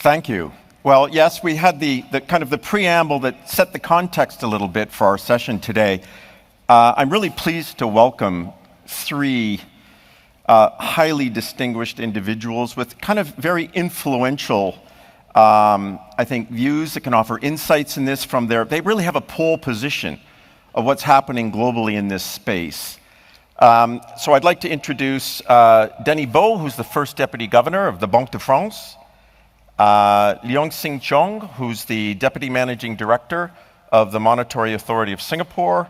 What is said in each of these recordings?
Thank you. Well, yes, we had the kind of the preamble that set the context a little bit for our session today. I'm really pleased to welcome three highly distinguished individuals with kind of very influential, I think, views that can offer insights in this from they really have a pole position of what's happening globally in this space. So I'd like to introduce Denis Beau, who's the first Deputy Governor of the Banque de France, Leong Chiong, who's the Deputy Managing Director of the Monetary Authority of Singapore,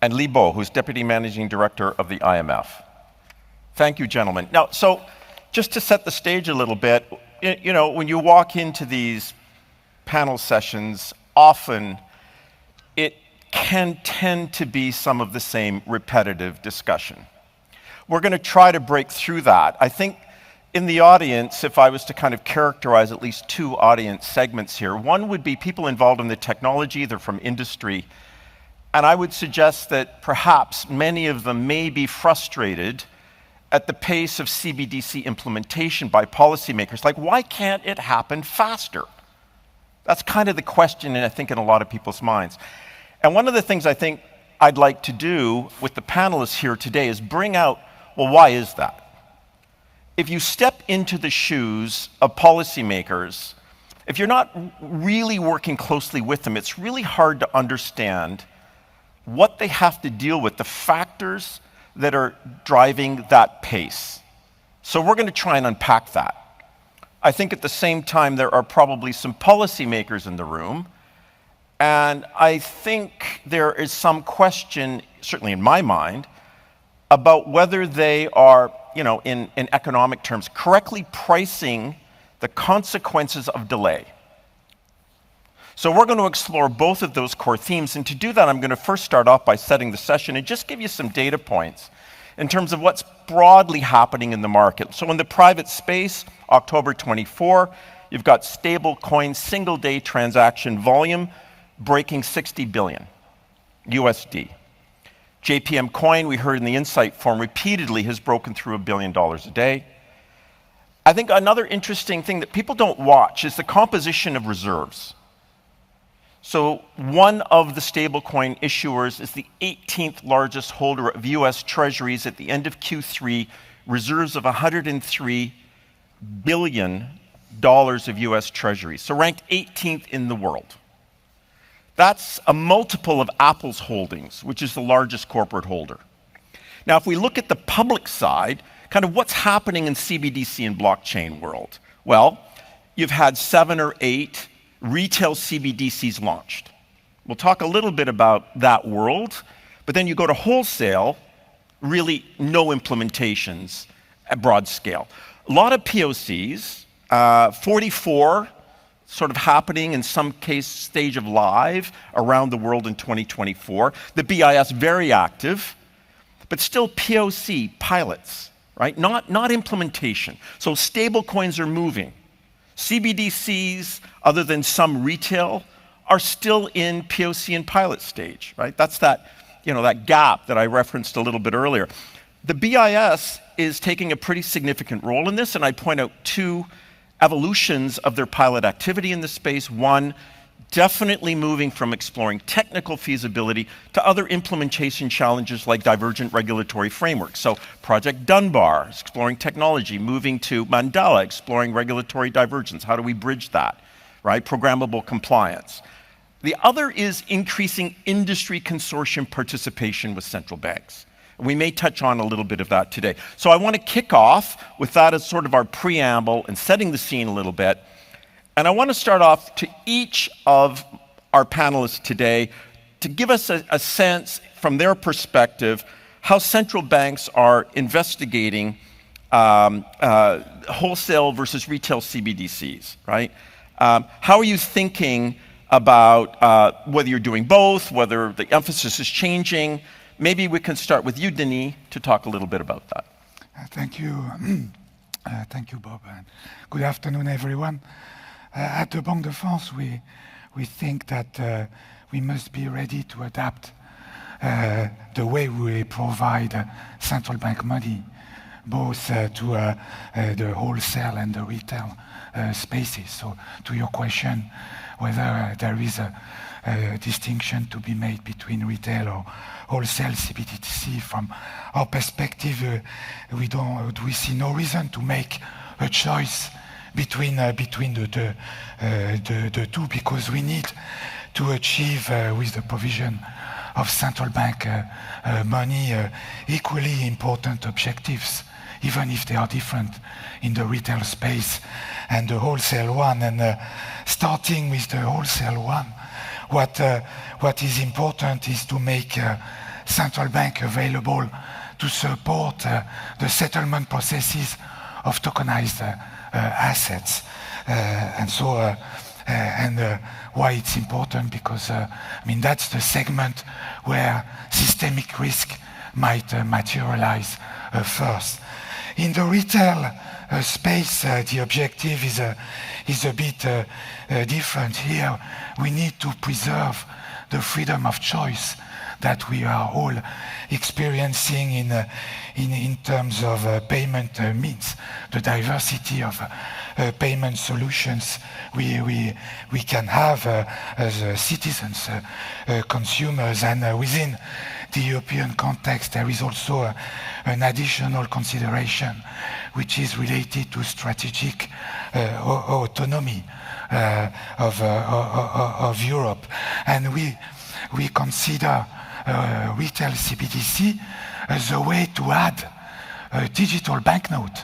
and Beau, who's Deputy Managing Director of the IMF. Thank you, gentlemen. Now, so just to set the stage a little bit, you know, when you walk into these panel sessions, often it can tend to be some of the same repetitive discussion. We're going to try to break through that. I think in the audience, if I was to kind of characterize at least two audience segments here, one would be people involved in the technology, they're from industry, and I would suggest that perhaps many of them may be frustrated at the pace of CBDC implementation by policymakers. Like, why can't it happen faster? That's kind of the question, I think, in a lot of people's minds. And one of the things I think I'd like to do with the panelists here today is bring out, well, why is that? If you step into the shoes of policymakers, if you're not really working closely with them, it's really hard to understand what they have to deal with, the factors that are driving that pace. So we're going to try and unpack that. I think at the same time there are probably some policymakers in the room, and I think there is some question, certainly in my mind, about whether they are, you know, in economic terms, correctly pricing the consequences of delay. So we're going to explore both of those core themes, and to do that, I'm going to first start off by setting the session and just give you some data points in terms of what's broadly happening in the market. So in the private space, October 24, you've got stablecoin single-day transaction volume breaking 60 billion USD. JPM coin, we heard in the Insight Forum repeatedly, has broken through $1 billion a day. I think another interesting thing that people don't watch is the composition of reserves. So one of the stablecoin issuers is the 18th largest holder of US Treasuries at the end of Q3, reserves of $103 billion of US Treasuries, so ranked 18th in the world. That's a multiple of Apple's holdings, which is the largest corporate holder. Now, if we look at the public side, kind of what's happening in CBDC and blockchain world? Well, you've had 7 or 8 retail CBDCs launched. We'll talk a little bit about that world, but then you go to wholesale, really no implementations at broad scale. A lot of POCs, 44 sort of happening in some case stage of live around the world in 2024. The BIS very active, but still POC pilots, right? Not implementation. So stable coins are moving. CBDCs, other than some retail, are still in POC and pilot stage, right? That's that, you know, that gap that I referenced a little bit earlier. The BIS is taking a pretty significant role in this, and I point out two evolutions of their pilot activity in this space. One, definitely moving from exploring technical feasibility to other implementation challenges like divergent regulatory frameworks. So Project Dunbar, exploring technology, moving to Mandala, exploring regulatory divergence. How do we bridge that, right? Programmable compliance. The other is increasing industry consortium participation with central banks. We may touch on a little bit of that today. So I want to kick off with that as sort of our preamble and setting the scene a little bit. And I want to start off to each of our panelists today to give us a sense from their perspective how central banks are investigating wholesale versus retail CBDCs, right? How are you thinking about whether you're doing both, whether the emphasis is changing? Maybe we can start with you, Denis, to talk a little bit about that. Thank you. Thank you, Bob. And good afternoon, everyone. At the Banque de France, we think that we must be ready to adapt the way we provide central bank money both to the wholesale and the retail spaces. So to your question, whether there is a distinction to be made between retail or wholesale CBDC, from our perspective, we see no reason to make a choice between the two, because we need to achieve with the provision of central bank money equally important objectives, even if they are different in the retail space and the wholesale one. And starting with the wholesale one, what is important is to make central bank available to support the settlement processes of tokenized assets. And why it's important, because that's the segment where systemic risk might materialize first. In the retail space, the objective is a bit different. Here, we need to preserve the freedom of choice that we are all experiencing in terms of payment means, the diversity of payment solutions we can have as citizens, consumers, and within the European context, there is also an additional consideration which is related to strategic autonomy of Europe. And we consider retail CBDC as a way to add a digital banknote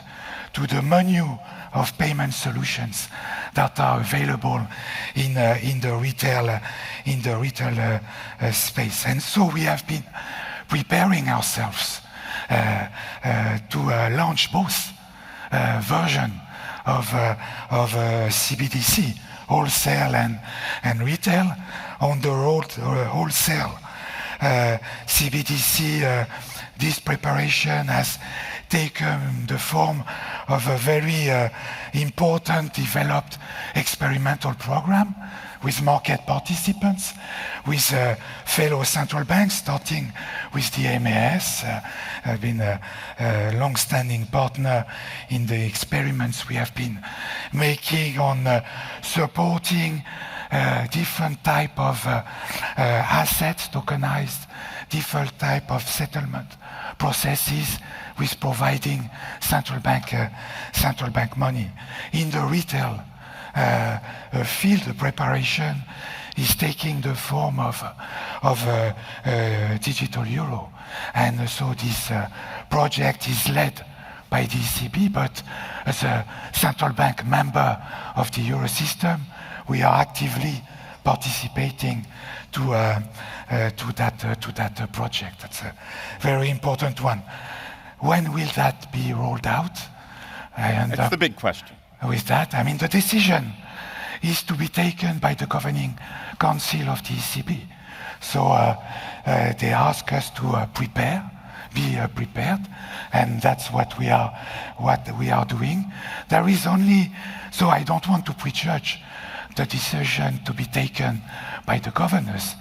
to the menu of payment solutions that are available in the retail space. And so we have been preparing ourselves to launch both version of CBDC, wholesale and retail. On the wholesale CBDC, this preparation has taken the form of a very important developed experimental program with market participants, with fellow central banks, starting with the MAS. I've been a long-standing partner in the experiments we have been making on supporting different type of assets, tokenized, different type of settlement processes, with providing central bank money. In the retail field, the preparation is taking the form of digital euro. And so this project is led by the ECB, but as a central bank member of the Eurosystem, we are actively participating to that project. That's a very important one. When will that be rolled out? That's the big question. With that, the decision is to be taken by the governing council of the ECB. So they ask us to be prepared, and that's what we are doing. There is only, so I don't want to prejudge the decision to be taken by the governors.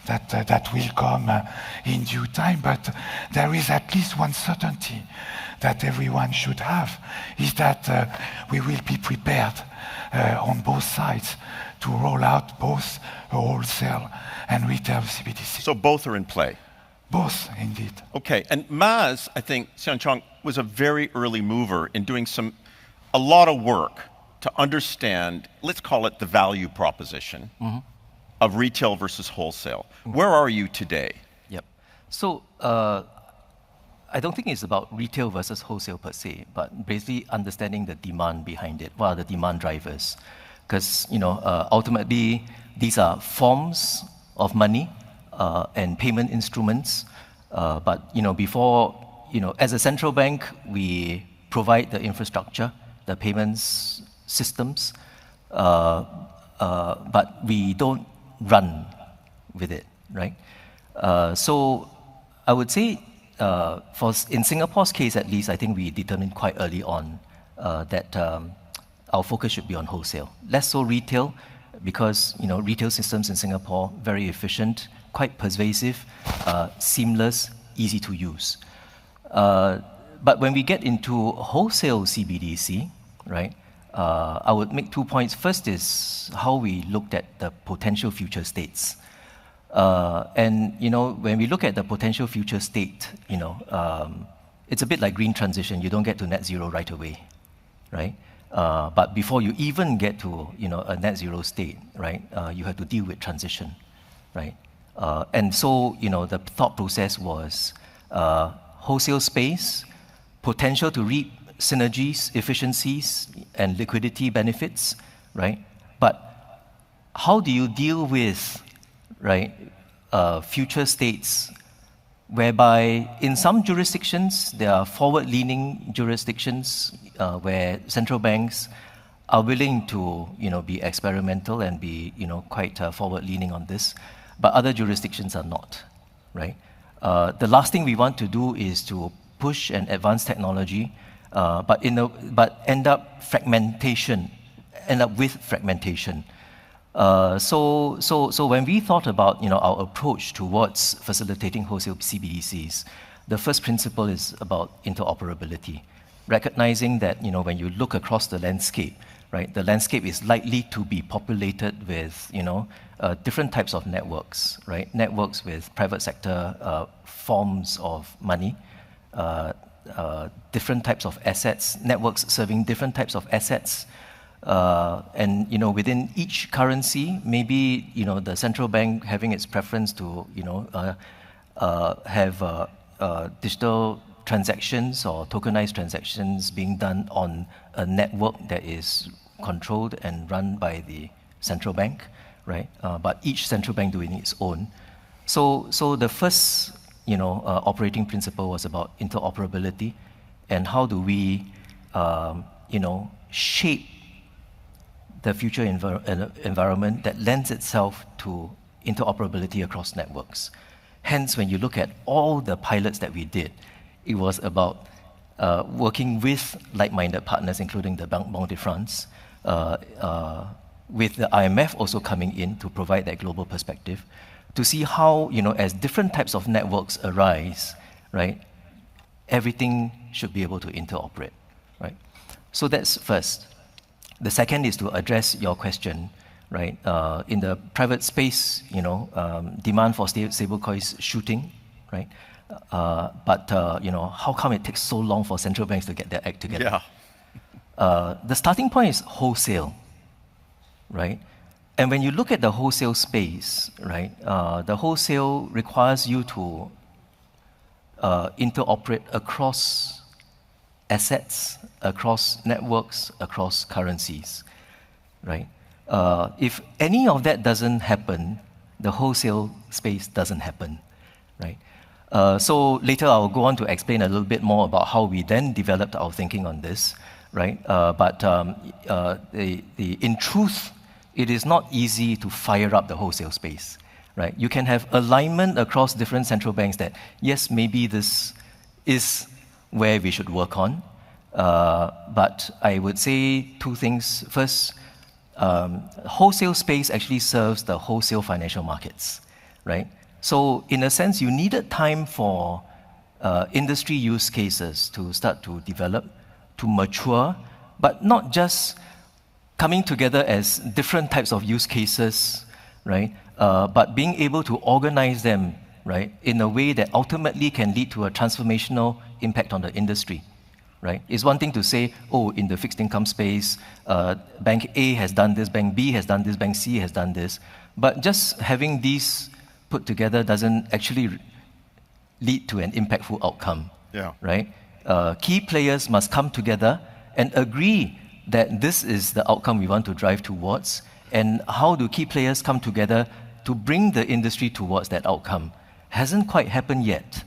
That will come in due time, but there is at least one certainty that everyone should have, is that we will be prepared on both sides to roll out both wholesale and retail CBDC. So both are in play? Both, indeed. Okay, and Maz, I think, Chiong, was a very early mover in doing a lot of work to understand, let's call it the value proposition. Mm-hmm. Of retail versus wholesale. Where are you today? Yep. So I don't think it's about retail versus wholesale per se, but basically understanding the demand behind it. What are the demand drivers? Because ultimately these are forms of money and payment instruments. But before as a central bank, we provide the infrastructure, the payments systems, but we don't run with it, right? So I would say, in Singapore's case at least, I think we determined quite early on that our focus should be on wholesale. Less so retail, because retail systems in Singapore, very efficient, quite pervasive, seamless, easy to use. but when we get into wholesale CBDC, right, I would make 2 points. First is how we looked at the potential future states. And, when we look at the potential future state, it's a bit like green transition. You don't get to net zero right away, right? But before you even get to, a net zero state, right, you have to deal with transition, right? And so, the thought process was wholesale space, potential to reap synergies, efficiencies, and liquidity benefits, right? But how do you deal with, right, future states whereby in some jurisdictions, there are forward-leaning jurisdictions where central banks are willing to, be experimental and be, quite forward-leaning on this, but other jurisdictions are not, right? The last thing we want to do is to push and advance technology, but end up with fragmentation. So when we thought about our approach towards facilitating wholesale CBDCs, the first principle is about interoperability, recognizing that when you look across the landscape, right, the landscape is likely to be populated with different types of networks, right? Networks with private sector forms of money, different types of assets, networks serving different types of assets. And within each currency, maybe the central bank having its preference to have digital transactions or tokenized transactions being done on a network that is controlled and run by the central bank, right? But each central bank doing its own. So the first operating principle was about interoperability and how do we shape the future environment that lends itself to interoperability across networks. Hence, when you look at all the pilots that we did, it was about working with like-minded partners, including the Banque de France, with the IMF also coming in to provide that global perspective, to see how, as different types of networks arise, right, everything should be able to interoperate, right? So that's first. The second is to address your question, right? In the private space, demand for stablecoins shooting, right? But how come it takes so long for central banks to get their act together? Yeah. The starting point is wholesale, right? And when you look at the wholesale space, right, the wholesale requires you to interoperate across assets, across networks, across currencies, right? If any of that doesn't happen, the wholesale space doesn't happen, right? So later I'll go on to explain a little bit more about how we then developed our thinking on this, right? But in truth, it is not easy to fire up the wholesale space, right? You can have alignment across different central banks that, yes, maybe this is where we should work on. But I would say two things. First, wholesale space actually serves the wholesale financial markets, right? So in a sense, you needed time for industry use cases to start to develop, to mature, but not just coming together as different types of use cases, right? But being able to organize them, right, in a way that ultimately can lead to a transformational impact on the industry, right? It's one thing to say, oh, in the fixed income space, Bank A has done this, Bank B has done this, Bank C has done this. But just having these put together doesn't actually lead to an impactful outcome, right? Key players must come together and agree that this is the outcome we want to drive towards, and how do key players come together to bring the industry towards that outcome? Hasn't quite happened yet,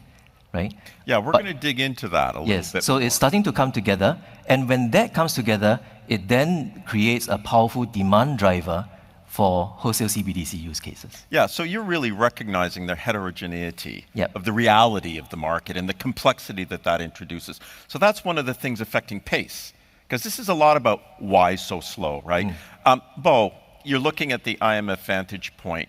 right? Yeah, we're going to dig into that a little bit. Yes, so it's starting to come together, and when that comes together, it then creates a powerful demand driver for wholesale CBDC use cases. Yeah, so you're really recognizing the heterogeneity of the reality of the market and the complexity that that introduces. So that's one of the things affecting pace, because this is a lot about why so slow, right? Beau, you're looking at the IMF vantage point.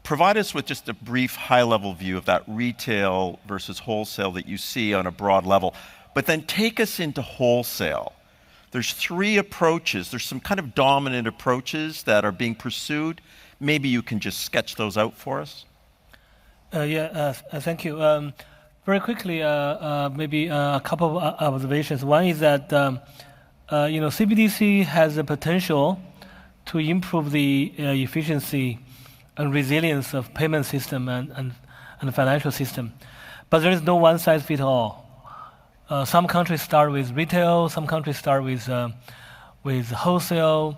Provide us with just a brief high-level view of that retail versus wholesale that you see on a broad level. But then take us into wholesale. There's three approaches. There's some kind of dominant approaches that are being pursued. Maybe you can just sketch those out for us. Thank you. Very quickly, maybe a couple of observations. One is that CBDC has the potential to improve the efficiency and resilience of payment system and the financial system, but there is no one size fits all. Some countries start with retail, some countries start with wholesale.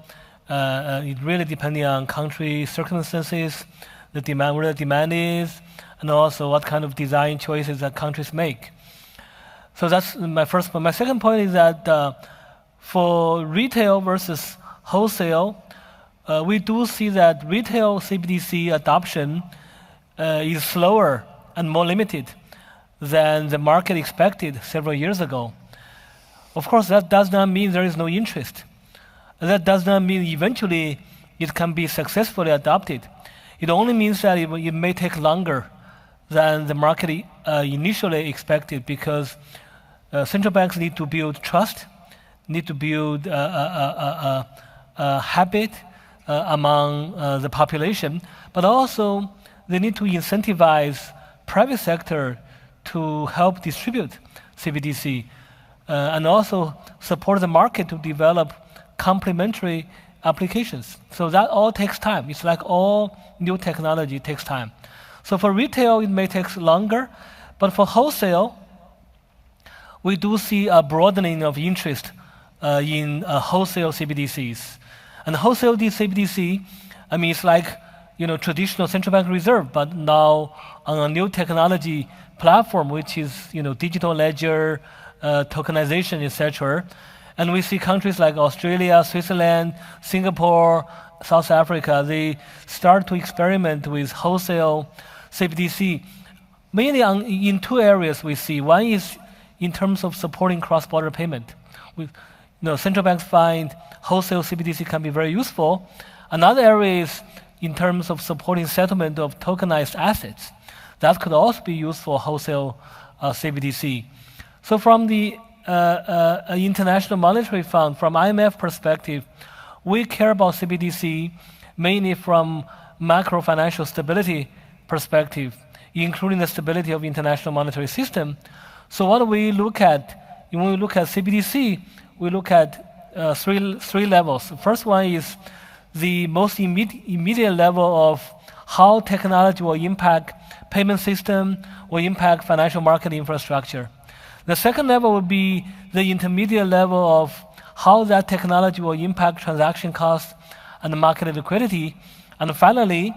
It really depending on country circumstances, the demand, where the demand is, and also what kind of design choices that countries make. So that's my first point. My second point is that for retail versus wholesale, we do see that retail CBDC adoption is slower and more limited than the market expected several years ago. Of course, that does not mean there is no interest. That does not mean eventually it can be successfully adopted. It only means that it may take longer than the market initially expected, because central banks need to build trust, need to build a habit among the population, but also they need to incentivize private sector to help distribute CBDC and also support the market to develop complementary applications. So that all takes time. It's like all new technology takes time. So for retail, it may take longer, but for wholesale, we do see a broadening of interest in wholesale CBDCs. And wholesale CBDC, I mean, it's like traditional central bank reserve, but now on a new technology platform, which is digital ledger, tokenization, etc. And we see countries like Australia, Switzerland, Singapore, South Africa, they start to experiment with wholesale CBDC, mainly in two areas we see. One is in terms of supporting cross-border payment. Central banks find wholesale CBDC can be very useful. Another area is in terms of supporting settlement of tokenized assets. That could also be used for wholesale CBDC. So from the International Monetary Fund, from IMF perspective, we care about CBDC mainly from macro financial stability perspective, including the stability of international monetary system. So what we look at, when we look at CBDC, we look at three levels. The first one is the most immediate level of how technology will impact payment system, will impact financial market infrastructure. The second level will be the intermediate level of how that technology will impact transaction costs and market liquidity. And finally,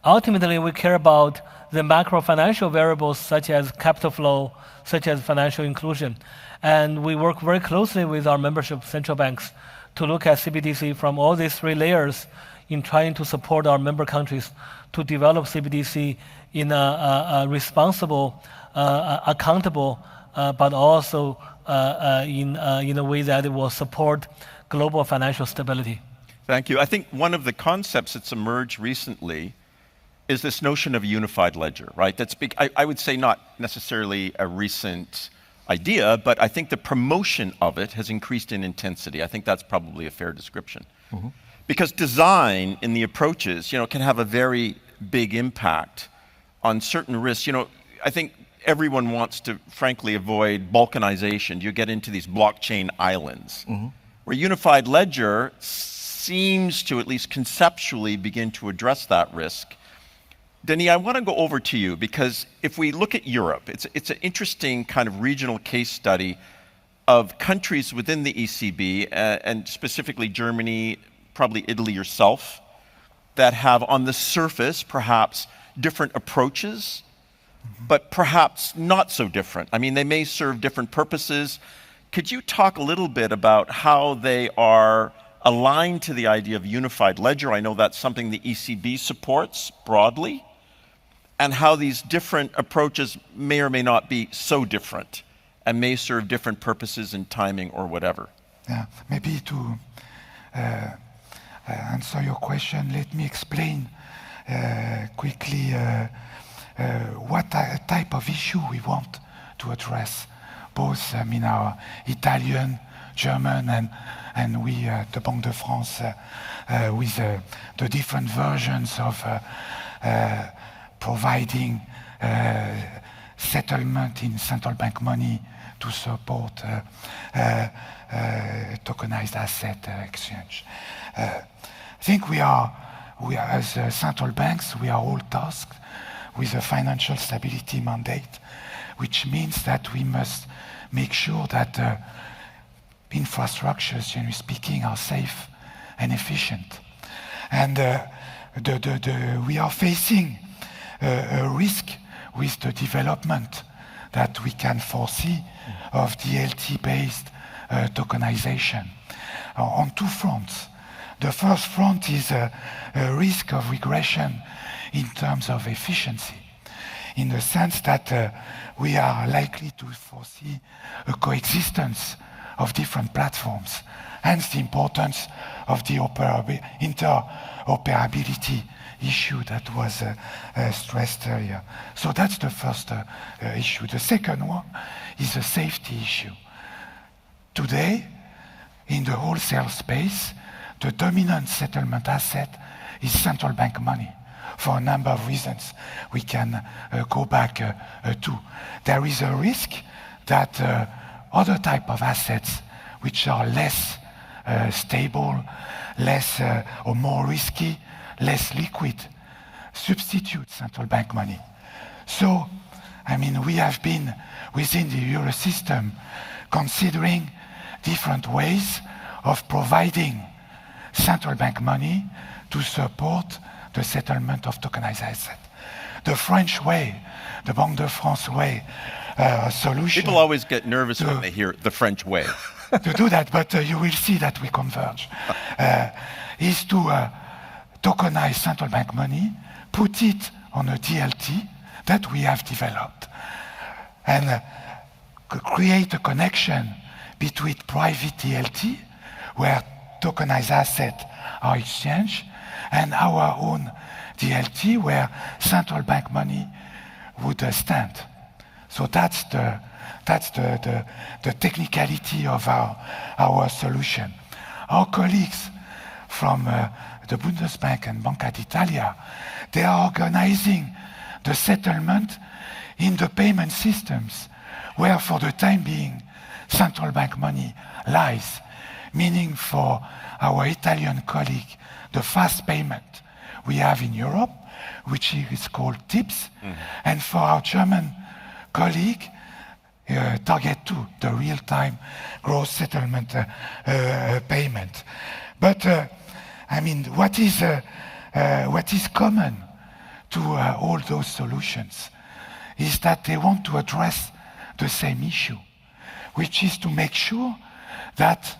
ultimately, we care about the macro financial variables such as capital flow, such as financial inclusion. And we work very closely with our membership central banks to look at CBDC from all these three layers in trying to support our member countries to develop CBDC in a responsible, accountable, but also in a way that it will support global financial stability. Thank you. I think one of the concepts that's emerged recently is this notion of a unified ledger, right? That's big. I would say not necessarily a recent idea, but I think the promotion of it has increased in intensity. I think that's probably a fair description. Mm-hmm. Because design in the approaches, can have a very big impact on certain risks. I think everyone wants to, frankly, avoid balkanization. You get into these blockchain islands, mm-hmm. where unified ledger seems to, at least conceptually, begin to address that risk. Denis, I want to go over to you, because if we look at Europe, it's an interesting kind of regional case study of countries within the ECB, and specifically Germany, probably Italy yourself, that have on the surface perhaps different approaches, but perhaps not so different. I mean, they may serve different purposes. Could you talk a little bit about how they are aligned to the idea of unified ledger? I know that's something the ECB supports broadly, and how these different approaches may or may not be so different and may serve different purposes in timing or whatever. Yeah, maybe to answer your question, let me explain quickly what type of issue we want to address both our Italian, German, and we at the Banque de France with the different versions of providing settlement in central bank money to support tokenized asset exchange. I think we are as central banks, we are all tasked with a financial stability mandate, which means that we must make sure that infrastructures, generally speaking, are safe and efficient. And we are facing a risk with the development that we can foresee of DLT-based tokenization on two fronts. The first front is a risk of regression in terms of efficiency, in the sense that we are likely to foresee a coexistence of different platforms, hence the importance of the interoperability issue that was stressed earlier. So that's the first issue. The second one is a safety issue. Today, in the wholesale space, the dominant settlement asset is central bank money, for a number of reasons we can go back to. There is a risk that other type of assets which are less stable, less or more risky, less liquid, substitute central bank money. So, we have been within the Euro system considering different ways of providing central bank money to support the settlement of tokenized assets. The French way, the Banque de France way, solution. People always get nervous when they hear the French way. To do that, but you will see that we converge, is to tokenize central bank money, put it on a DLT that we have developed, and create a connection between private DLT, where tokenized assets are exchanged, and our own DLT, where central bank money would stand. So that's the technicality of our solution. Our colleagues from the Bundesbank and Banca d'Italia, they are organizing the settlement in the payment systems, where for the time being, central bank money lies, meaning for our Italian colleague, the fast payment we have in Europe, which is called TIPS, and for our German colleague, Target 2, the real-time gross settlement payment. But what is common to all those solutions is that they want to address the same issue, which is to make sure that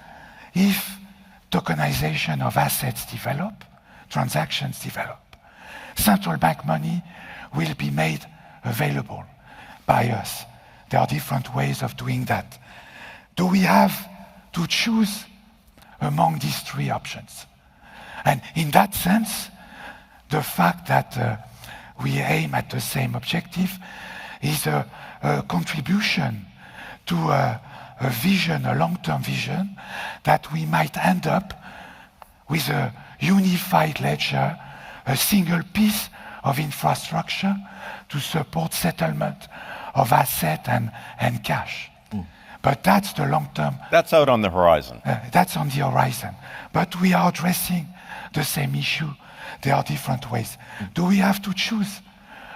if tokenization of assets develop, transactions develop, central bank money will be made available by us. There are different ways of doing that. Do we have to choose among these three options? And in that sense, the fact that we aim at the same objective is a contribution to a vision, a long-term vision, that we might end up with a unified ledger, a single piece of infrastructure to support settlement of asset and cash. But that's the long term. That's out on the horizon. That's on the horizon. But we are addressing the same issue. There are different ways. Do we have to choose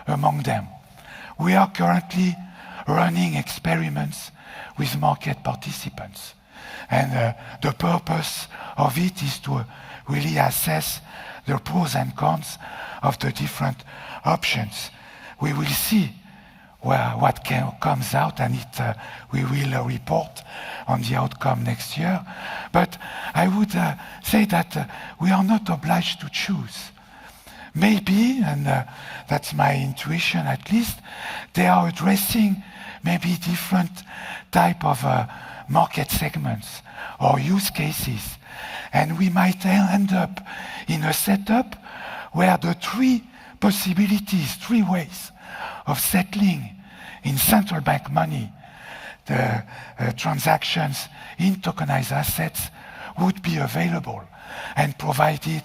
among them? We are currently running experiments with market participants. And the purpose of it is to really assess the pros and cons of the different options. We will see what comes out, and we will report on the outcome next year. But I would say that we are not obliged to choose. Maybe, and that's my intuition at least, they are addressing maybe different type of market segments or use cases. And we might end up in a setup where the three possibilities, three ways of settling in central bank money the transactions in tokenized assets would be available and provided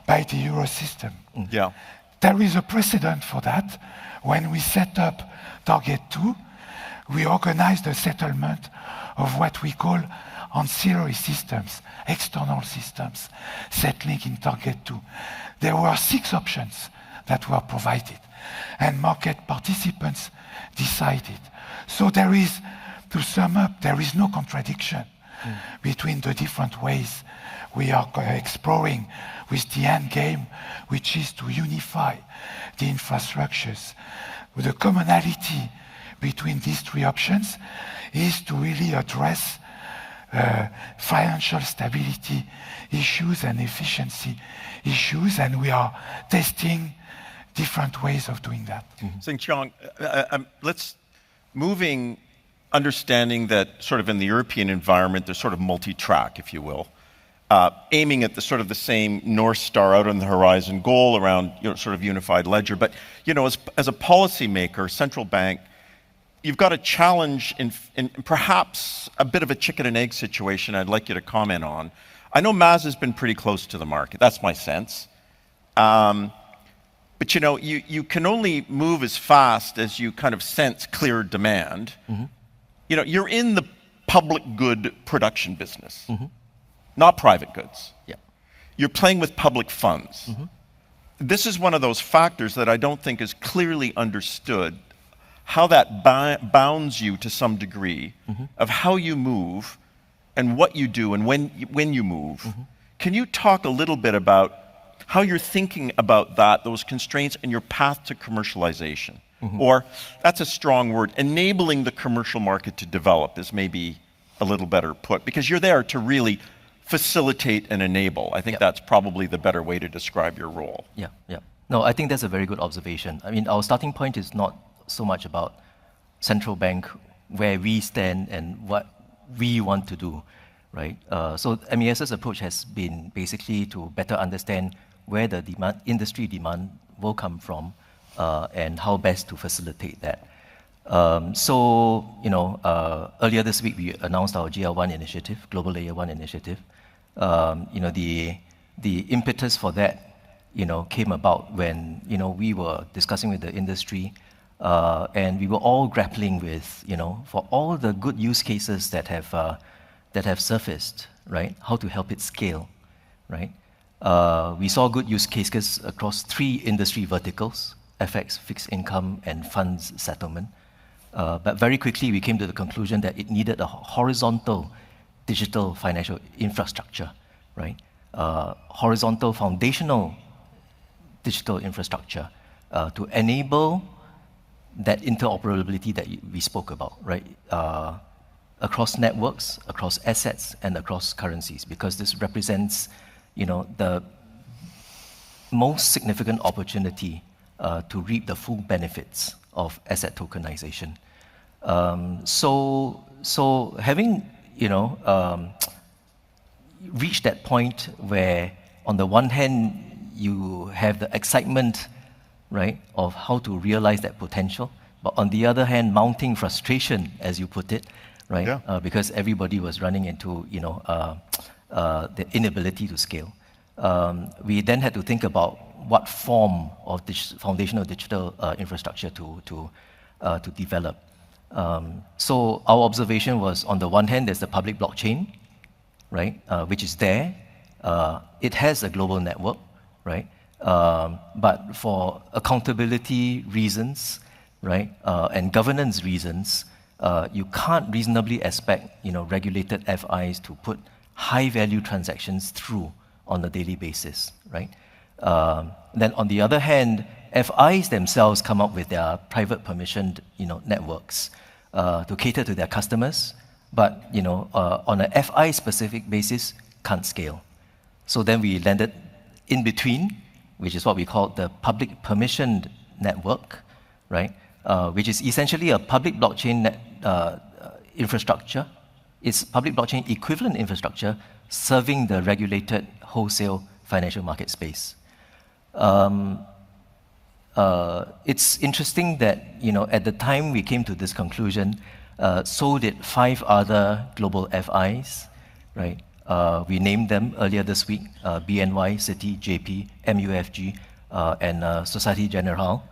by the Eurosystem. Yeah. There is a precedent for that. When we set up Target 2, we organized the settlement of what we call ancillary systems, external systems, settling in Target 2. There were 6 options that were provided, and market participants decided. So there is, to sum up, there is no contradiction between the different ways we are exploring with the end game, which is to unify the infrastructures. The commonality between these 3 options is to really address financial stability issues and efficiency issues, and we are testing different ways of doing that. Chiong, let's moving, understanding that sort of in the European environment, there's sort of multi-track, if you will, aiming at the sort of the same North Star out on the horizon goal around sort of unified ledger. But as a policymaker, central bank, you've got a challenge in perhaps a bit of a chicken and egg situation I'd like you to comment on. I know Maz has been pretty close to the market. That's my sense. But you can only move as fast as you kind of sense clear demand. You're in the public good production business, not private goods. Yeah. You're playing with public funds. This is one of those factors that I don't think is clearly understood, how that bounds you to some degree of how you move and what you do and when you move. Can you talk a little bit about how you're thinking about those constraints and your path to commercialization? Or, that's a strong word, enabling the commercial market to develop is maybe a little better put, because you're there to really facilitate and enable. I think that's probably the better way to describe your role. Yeah. No, I think that's a very good observation. I mean, our starting point is not so much about central bank, where we stand and what we want to do, right? So MES's approach has been basically to better understand where the industry demand will come from and how best to facilitate that. Earlier this week we announced our GL1 initiative, Global Layer 1 initiative. The impetus for that came about when we were discussing with the industry, and we were all grappling with for all the good use cases that have surfaced, right? How to help it scale, right? We saw good use cases across 3 industry verticals: FX, fixed income, and funds settlement. But very quickly we came to the conclusion that it needed a horizontal digital financial infrastructure, right? Horizontal foundational digital infrastructure to enable that interoperability that we spoke about, right? Across networks, across assets, and across currencies, because this represents, the most significant opportunity to reap the full benefits of asset tokenization. So having, reached that point where, on the one hand, you have the excitement, right, of how to realize that potential, but on the other hand, mounting frustration, as you put it, right? Yeah. Because everybody was running into, the inability to scale. We then had to think about what form of foundational digital infrastructure to develop. So our observation was, on the one hand, there's the public blockchain, right, which is there. It has a global network, right? But for accountability reasons, right, and governance reasons, you can't reasonably expect, regulated FIs to put high-value transactions through on a daily basis, right? Then on the other hand, FIs themselves come up with their private permissioned, networks to cater to their customers, but on a FI-specific basis, can't scale. So then we landed in between, which is what we call the public permissioned network, right? Which is essentially a public blockchain infrastructure. It's public blockchain equivalent infrastructure serving the regulated wholesale financial market space. It's interesting that, at the time we came to this conclusion, So did 5 other global FIs, right? We named them earlier this week, BNY, Citi, JP, MUFG, and Societe Generale,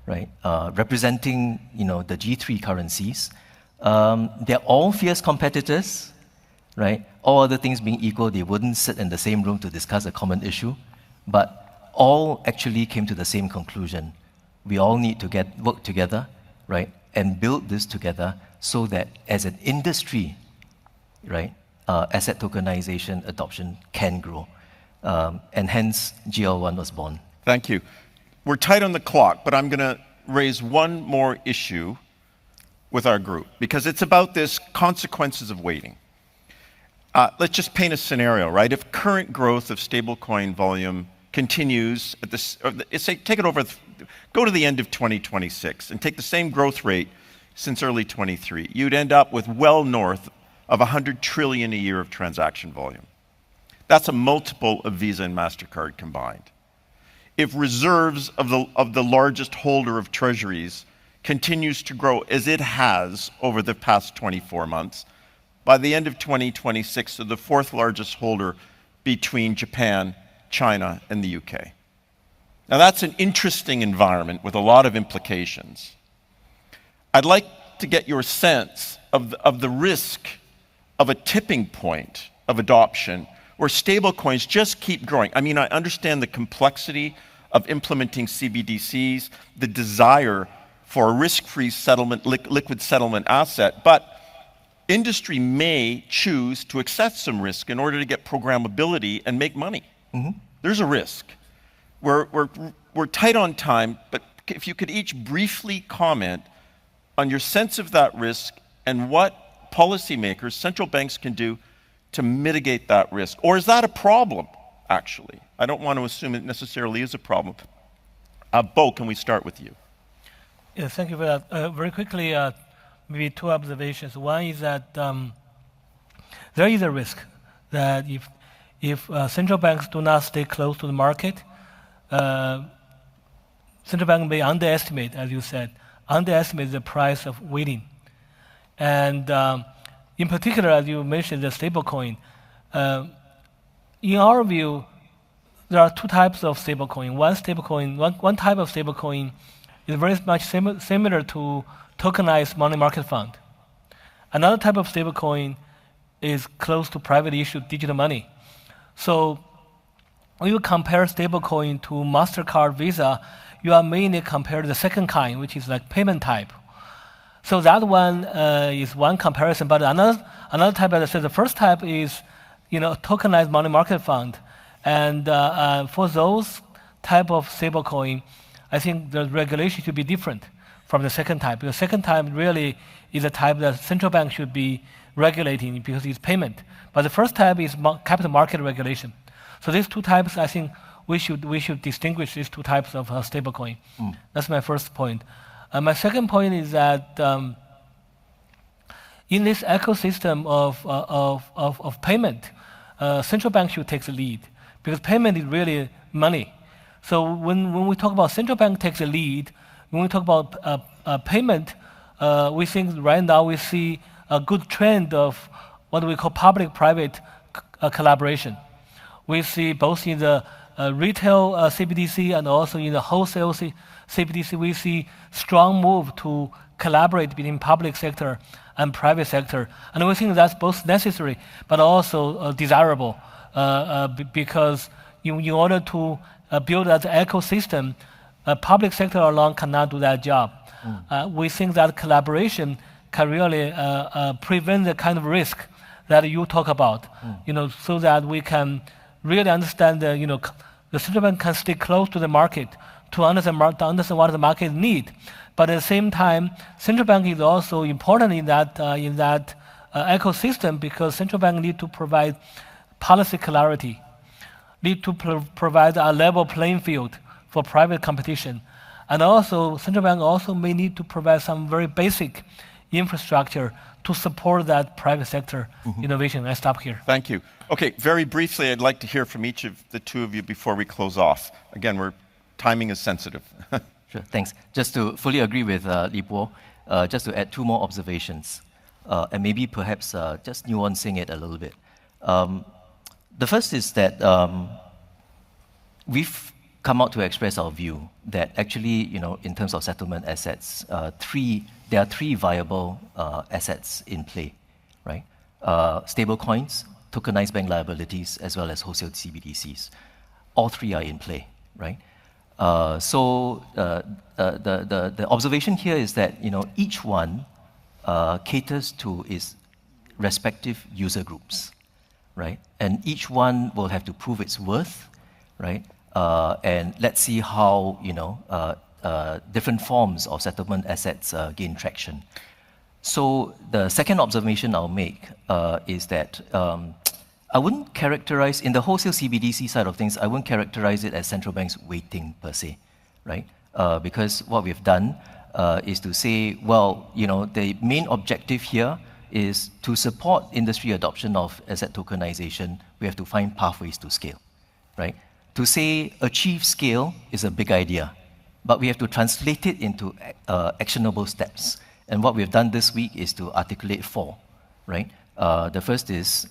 right? Representing, the G3 currencies. They're all fierce competitors, right? All other things being equal, they wouldn't sit in the same room to discuss a common issue, but all actually came to the same conclusion. We all need to work together, right? And build this together so that as an industry, right, asset tokenization adoption can grow. And hence, GL1 was born. Thank you. We're tight on the clock, but I'm going to raise one more issue with our group, because it's about this consequences of waiting. Let's just paint a scenario, right? If current growth of stablecoin volume continues at this, say, take it over, go to the end of 2026 and take the same growth rate since early 23, you'd end up with well north of 100 trillion a year of transaction volume. That's a multiple of Visa and MasterCard combined. If reserves of the largest holder of treasuries continues to grow as it has over the past 24 months, by the end of 2026, they're the 4th largest holder between Japan, China, and the UK. Now that's an interesting environment with a lot of implications. I'd like to get your sense of the risk of a tipping point of adoption where stablecoins just keep growing. I mean, I understand the complexity of implementing CBDCs, the desire for a risk-free settlement, liquid settlement asset, but industry may choose to accept some risk in order to get programmability and make money. Mm-hmm. There's a risk. We're tight on time, but if you could each briefly comment on your sense of that risk and what policymakers, central banks can do to mitigate that risk. Or is that a problem, actually? I don't want to assume it necessarily is a problem. Beau, can we start with you? Yeah, thank you for that. Very quickly, maybe 2 observations. One is that there is a risk that if central banks do not stay close to the market, central bank may underestimate, as you said, underestimate the price of waiting. And in particular, as you mentioned, the stablecoin. In our view, there are 2 types of stablecoin. One type of stablecoin is very much similar to tokenized money market fund. Another type of stablecoin is close to private issued digital money. So when you compare stablecoin to MasterCard, Visa, you are mainly comparing the second kind, which is like payment type. So that one is one comparison, but another type, as I said, the first type is tokenized money market fund. And for those type of stablecoin, I think the regulation should be different from the second type. The second type really is a type that central bank should be regulating because it's payment. But the first type is capital market regulation. So these 2 types, I think we should distinguish these 2 types of stablecoin. That's my first point. My second point is that in this ecosystem of payment, central bank should take the lead because payment is really money. So when we talk about central bank takes the lead, when we talk about payment, we think right now we see a good trend of what we call public-private collaboration. We see both in the retail CBDC and also in the wholesale CBDC, we see strong move to collaborate between public sector and private sector. And we think that's both necessary but also desirable because in order to build that ecosystem, public sector alone cannot do that job. We think that collaboration can really prevent the kind of risk that you talk about, so that we can really understand the central bank can stay close to the market to understand what the market need. But at the same time, central bank is also important in that ecosystem because central bank need to provide policy clarity, need to provide a level playing field for private competition. And also, central bank also may need to provide some very basic infrastructure to support that private sector innovation. I stop here. Thank you. Okay, very briefly, I'd like to hear from each of the 2 of you before we close off. Again, timing is sensitive. Sure, thanks. Just to fully agree with Beau, just to add 2 more observations. and maybe perhaps just nuancing it a little bit. The first is that we've come out to express our view that actually, in terms of settlement assets, there are three viable assets in play, right? Stable coins, tokenized bank liabilities, as well as wholesale CBDCs. All three are in play, right? So the observation here is that each one caters to its respective user groups, right? And each one will have to prove its worth, right? And let's see how different forms of settlement assets gain traction. So the second observation I'll make is that I wouldn't characterize, in the wholesale CBDC side of things, I wouldn't characterize it as central banks waiting per se, right? Because what we've done is to say, well, the main objective here is to support industry adoption of asset tokenization, we have to find pathways to scale, right? To say achieve scale is a big idea, but we have to translate it into actionable steps. And what we've done this week is to articulate 4, right? The first is,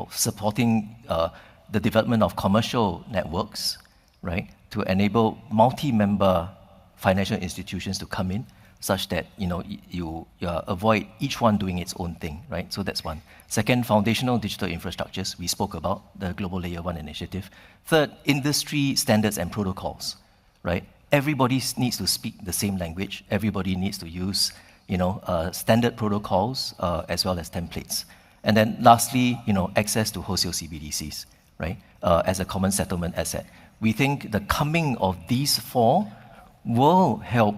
supporting the development of commercial networks, right? To enable multi-member financial institutions to come in, such that you avoid each one doing its own thing, right? So that's one. Second, foundational digital infrastructures. We spoke about the Global Layer 1 initiative. Third, industry standards and protocols, right? Everybody needs to speak the same language. Everybody needs to use standard protocols as well as templates. And then lastly, access to wholesale CBDCs, right? As a common settlement asset. We think the coming of these 4 will help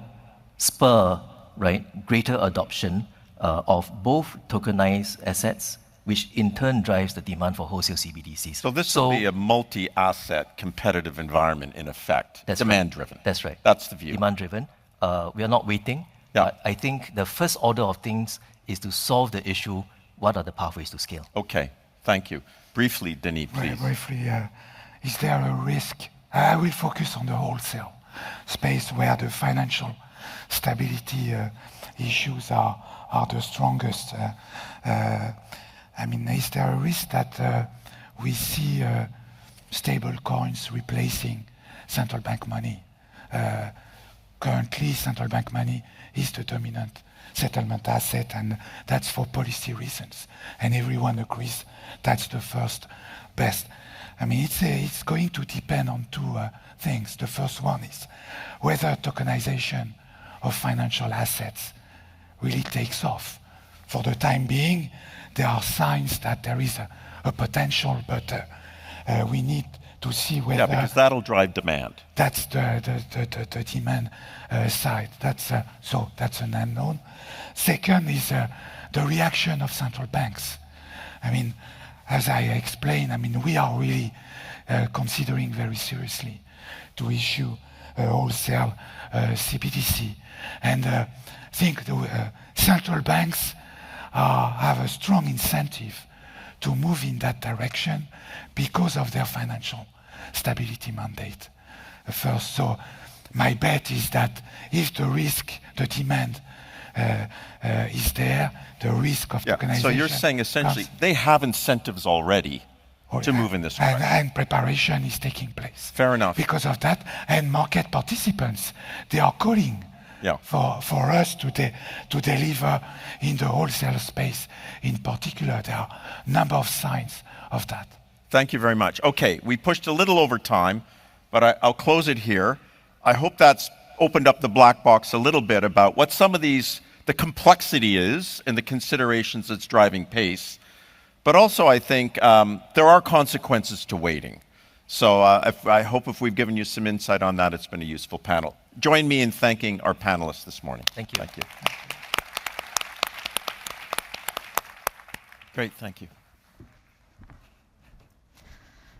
spur, right, greater adoption of both tokenized assets, which in turn drives the demand for wholesale CBDCs. So this will be a multi-asset competitive environment in effect. That's demand-driven. Right. That's right. That's the view. Demand-driven. We are not waiting. Yeah. But I think the first order of things is to solve the issue, what are the pathways to scale? Okay, thank you. Briefly, Denis, please. Very briefly, is there a risk? I will focus on the wholesale space where the financial stability issues are the strongest. Is there a risk that we see stable coins replacing central bank money? Currently, central bank money is the dominant settlement asset, and that's for policy reasons. And everyone agrees that's the first best. It's going to depend on 2 things. The first one is whether tokenization of financial assets really takes off. For the time being, there are signs that there is a potential, but we need to see whether... Yeah, because that'll drive demand. That's the demand side. That's an unknown. Second is the reaction of central banks. As I explained, we are really considering very seriously to issue a wholesale CBDC. And I think the central banks have a strong incentive to move in that direction because of their financial stability mandate first. So my bet is that if the demand is there, the risk of tokenization... So you're saying essentially they have incentives already to move in this way. And preparation is taking place. Fair enough. Because of that, and market participants, they are calling for us to deliver in the wholesale space. In particular, there are a number of signs of that. Thank you very much. Okay, we pushed a little over time, but I'll close it here. I hope that's opened up the black box a little bit about what some of the complexity is and the considerations that's driving pace. But also, I think there are consequences to waiting. So I hope if we've given you some insight on that, it's been a useful panel. Join me in thanking our panelists this morning. Thank you. Thank you. Great, thank you.